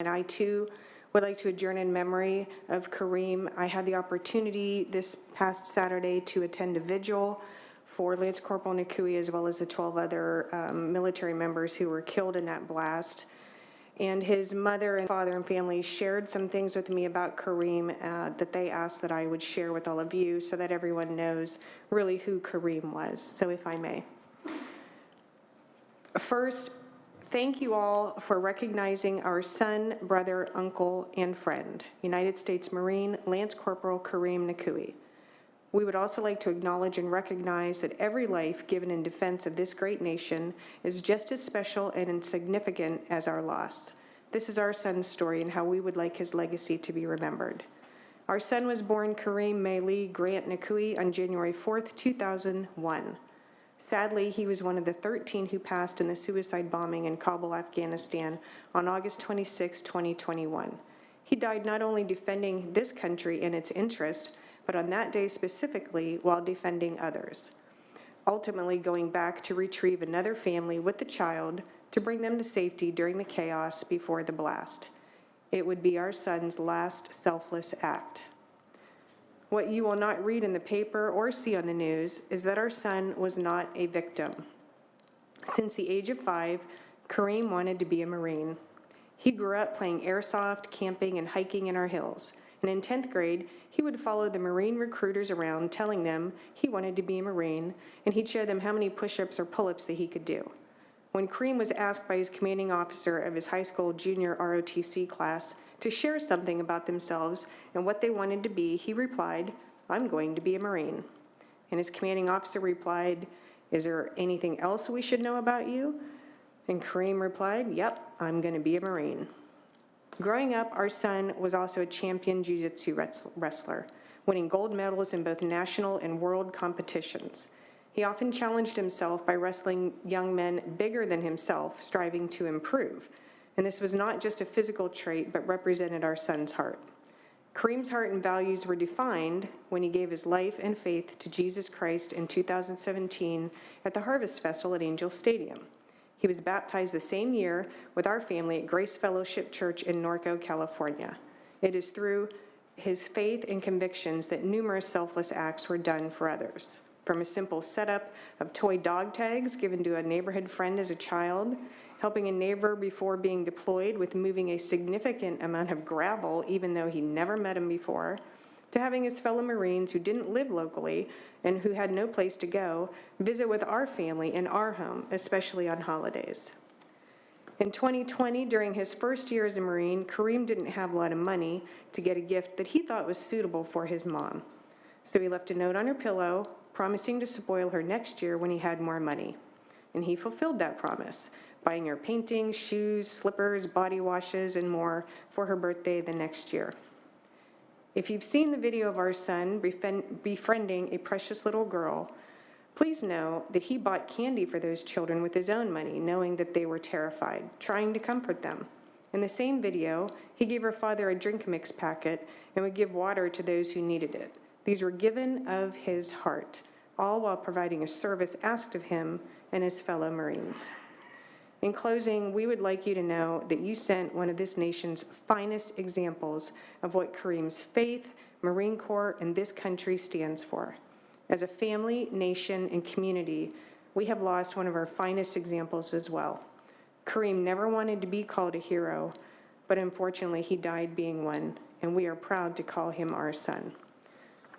And I too would like to adjourn in memory of Kareem. I had the opportunity this past Saturday to attend a vigil for Lance Corporal Nikoui, as well as the 12 other military members who were killed in that blast. And his mother and father and family shared some things with me about Kareem that they asked that I would share with all of you so that everyone knows really who Kareem was. So if I may. First, thank you all for recognizing our son, brother, uncle, and friend, United States Marine Lance Corporal Kareem Nikoui. We would also like to acknowledge and recognize that every life given in defense of this great nation is just as special and insignificant as our loss. This is our son's story and how we would like his legacy to be remembered. Our son was born Kareem Lee Grant Nikoui on January 4th, 2001. Sadly, he was one of the 13 who passed in the suicide bombing in Kabul, Afghanistan on August 26, 2021. He died not only defending this country and its interest, but on that day specifically while defending others, ultimately going back to retrieve another family with the child to bring them to safety during the chaos before the blast. It would be our son's last selfless act. What you will not read in the paper or see on the news is that our son was not a victim. Since the age of 5, Kareem wanted to be a Marine. He grew up playing airsoft, camping, and hiking in our hills. And in 10th grade, he would follow the Marine recruiters around telling them he wanted to be a Marine, and he'd show them how many push-ups or pull-ups that he could do. When Kareem was asked by his commanding officer of his high school junior ROTC class to share something about themselves and what they wanted to be, he replied, "I'm going to be a Marine." And his commanding officer replied, "Is there anything else we should know about you?" And Kareem replied, "Yep, I'm going to be a Marine." Growing up, our son was also a champion jiu-jitsu wrestler, winning gold medals in both national and world competitions. He often challenged himself by wrestling young men bigger than himself, striving to improve. And this was not just a physical trait, but represented our son's heart. Kareem's heart and values were defined when he gave his life and faith to Jesus Christ in 2017 at the Harvest Festival at Angel Stadium. He was baptized the same year with our family at Grace Fellowship Church in Norco, California. It is through his faith and convictions that numerous selfless acts were done for others. From a simple setup of toy dog tags given to a neighborhood friend as a child, helping a neighbor before being deployed with moving a significant amount of gravel even though he never met him before, to having his fellow Marines who didn't live locally and who had no place to go visit with our family in our home, especially on holidays. In 2020, during his first year as a Marine, Kareem didn't have a lot of money to get a gift that he thought was suitable for his mom. So he left a note on her pillow, promising to spoil her next year when he had more money. And he fulfilled that promise, buying her paintings, shoes, slippers, body washes, and more for her birthday the next year. If you've seen the video of our son befriending a precious little girl, please know that he bought candy for those children with his own money, knowing that they were terrified, trying to comfort them. In the same video, he gave her father a drink mix packet and would give water to those who needed it. These were given of his heart, all while providing a service asked of him and his fellow Marines. In closing, we would like you to know that you sent one of this nation's finest examples of what Kareem's faith, Marine Corps, and this country stands for. As a family, nation, and community, we have lost one of our finest examples as well. Kareem never wanted to be called a hero, but unfortunately he died being one, and we are proud to call him our son.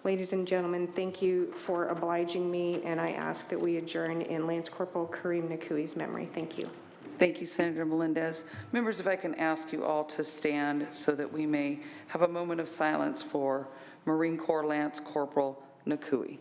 Ladies and gentlemen, thank you for obliging me, and I ask that we adjourn in Lance Corporal Kareem Nikoui's memory. Thank you. Thank you, Senator Melendez. Members, if I can ask you all to stand so that we may have a moment of silence for Marine Corps Lance Corporal Nikoui.